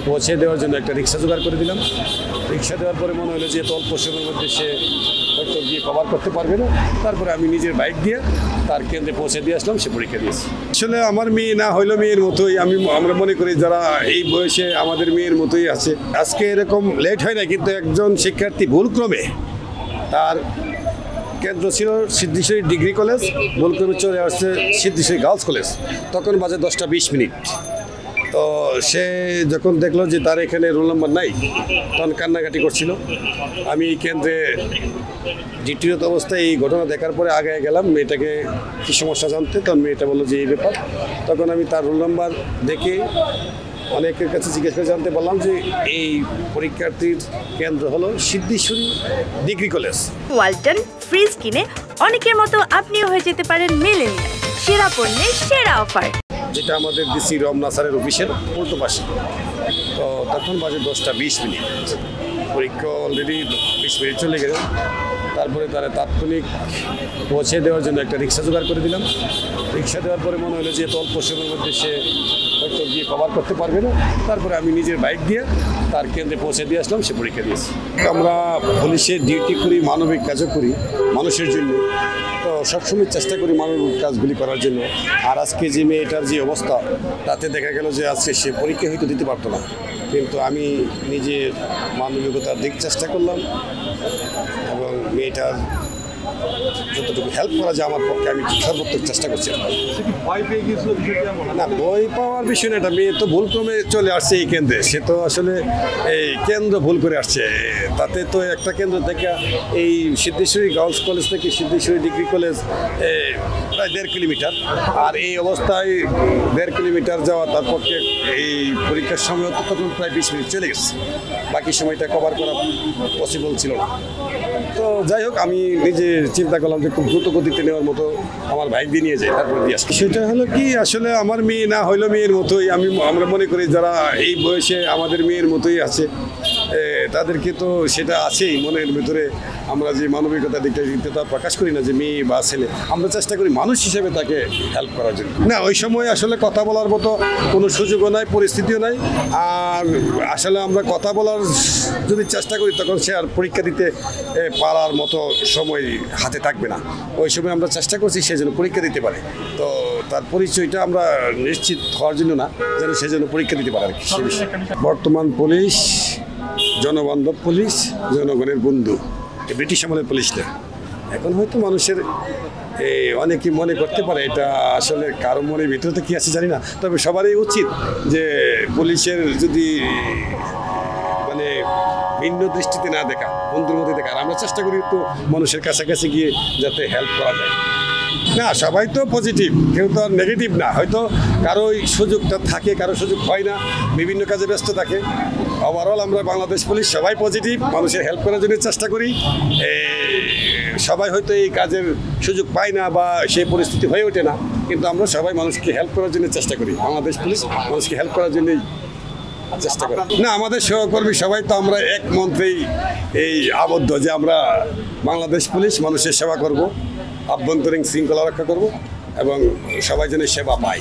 পৌঁছে দেওয়ার জন্য একটা রিক্সা জোগাড় করে দিলাম। রিক্সা দেওয়ার পরে মনে হলো যে এত অল্প সময়ের মধ্যে সে হয়তো গিয়ে কভার করতে পারবে না, তারপরে আমি নিজের বাইক দিয়ে তার কেন্দ্রে পৌঁছে দিয়ে আসলাম, সে পরীক্ষা দিয়েছে। আসলে আমার মেয়ে না হইলো মেয়ের মতোই, আমরা মনে করি যারা এই বয়সে আমাদের মেয়ের মতোই আছে। আজকে এরকম লেট হয় না, কিন্তু একজন শিক্ষার্থী ভুলক্রমে তার কেন্দ্র ছিল সিদ্ধেশ্বরী ডিগ্রি কলেজ, ভুলক্রমে চলে আসছে সিদ্ধেশ্বরী গার্লস কলেজ। তখন বাজে 10টা 20 মিনিট। তো সে যখন দেখলো যে তার এখানে রোল নাম্বার নাই, তখন কান্নাকাটি করছিল। আমি কেন্দ্রে ডিউটিরত অবস্থায় এই ঘটনা দেখার পরে আগে গেলাম মেয়েটাকে কী সমস্যা জানতে। তখন মেয়েটা বললো যে এই ব্যাপার। তখন আমি তার রোল নাম্বার দেখে অনেকের কাছে জিজ্ঞেস করে জানতে পারলাম যে এই পরীক্ষার্থীর কেন্দ্র হলো Siddheshwari degree college. Walton fridge কিনে অনেকের মতো আপনিও হয়ে যেতে পারেন মিলেনিয়াল। সেরা পণ্যের সেরা অফার, যেটা আমাদের ডিসি রমনা স্যারের অফিসের উল্টো পাশে। তো তখন বাজে 10টা 20 মিনিট। পরীক্ষা অলরেডি 20 মিনিট চলে গেল। তারপরে তারা তাৎক্ষণিক পৌঁছে দেওয়ার জন্য একটা রিক্সা জোগাড় করে দিলাম। রিক্সা দেওয়ার পরে মনে হলো যে এত অল্প সময়ের মধ্যে সে হয়তো গিয়ে কভার করতে পারবে না, তারপরে আমি নিজের বাইক দিয়ে তার কেন্দ্রে পৌঁছে দিয়ে আসলাম, সে পরীক্ষা দিয়েছে। আমরা পুলিশের ডিউটি করি, মানবিক কাজও করি মানুষের জন্য। তো সবসময় চেষ্টা করি মানবিক কাজগুলি করার জন্য। আর আজকে যে মেয়েটার যে অবস্থা, তাতে দেখা গেল যে আজকে সে পরীক্ষা হয়তো দিতে পারতো না, কিন্তু আমি নিজে মানবিকতার দিক চেষ্টা করলাম এবং মেয়েটার যতটুকু হেল্প করা যায় আমার পক্ষে আমি সর্বোত্তম চেষ্টা করছি। না, বই পাওয়ার বিষয় না, এটা মেয়ে তো ভুলক্রমে চলে আসছে এই কেন্দ্রে। সে তো আসলে এই কেন্দ্র ভুল করে আসছে। তাতে তো একটা কেন্দ্র থেকে এই সিদ্ধেশ্বরী গার্লস কলেজ থেকে সিদ্ধেশ্বরী ডিগ্রি কলেজ প্রায় 1.5 কিলোমিটার। আর এই অবস্থায় 1.5 কিলোমিটার যাওয়া তার পক্ষে এই পরীক্ষার সময় তো তখন প্রায় 20 মিনিট চলে গেছে। বাকি সময়টা কভার করা পসিবল ছিল না। তো যাই হোক, আমি নিজে চিন্তা করলাম যে খুব দ্রুত গতিতে নেওয়ার মতো আমার বাইক দিয়ে নিয়ে যাই, তারপরে দিয়ে আসি। সেটা হলো কি, আসলে আমার মেয়ে না হইলো মেয়ের মতোই, আমরা মনে করি যারা এই বয়সে আমাদের মেয়ের মতোই আছে, তাদেরকে তো সেটা আছেই মনের ভিতরে। আমরা যে মানবিকতা দিকটা তা প্রকাশ করি না যে মেয়ে বা ছেলে, আমরা চেষ্টা করি মানুষ হিসেবে তাকে হেল্প করার জন্য। না, ওই সময় আসলে কথা বলার মতো কোনো সুযোগও নাই, পরিস্থিতিও নাই। আর আসলে আমরা কথা বলার যদি চেষ্টা করি, তখন সে আর পরীক্ষা দিতে পারার মতো সময় হাতে থাকবে না। ওই সময় আমরা চেষ্টা করছি সে যেন পরীক্ষা দিতে পারে। তো তার পরিচয়টা আমরা নিশ্চিত হওয়ার জন্য না, যেন সে যেন পরীক্ষা দিতে পারে আর কি। সে বিষয়ে বর্তমান পুলিশ জনবান্ধব পুলিশ, জনগণের বন্ধু, ব্রিটিশ আমলের পুলিশ না। এখন হয়তো মানুষের অনেকেই মনে করতে পারে, এটা আসলে কারো মনের ভিতরে তো কী আছে জানি না। তবে সবারই উচিত যে পুলিশের যদি মানে ভিন্ন দৃষ্টিতে না দেখা, বন্ধুর মধ্যে দেখা। আমরা চেষ্টা করি একটু মানুষের কাছাকাছি গিয়ে যাতে হেল্প করা যায়। না, সবাই তো পজিটিভ, কেউ তো আর নেগেটিভ না। হয়তো কারো সুযোগটা থাকে, কারো সুযোগ হয় না, বিভিন্ন কাজে ব্যস্ত থাকে। ওভারঅল আমরা বাংলাদেশ পুলিশ সবাই পজিটিভ, মানুষের হেল্প করার জন্য চেষ্টা করি। সবাই হয়তো এই কাজের সুযোগ পায় না বা সেই পরিস্থিতি হয়ে ওঠে না, কিন্তু আমরা সবাই মানুষকে হেল্প করার জন্য চেষ্টা করি। বাংলাদেশ পুলিশ মানুষকে হেল্প করার জন্যই চেষ্টা করি। না, আমাদের সহকর্মী সবাই তো আমরা এক মন্ত্রেই এই আবদ্ধ যে আমরা বাংলাদেশ পুলিশ মানুষের সেবা করব, আভ্যন্তরীণ শৃঙ্খলা রক্ষা করব এবং সবাই যেন সেবা পায়।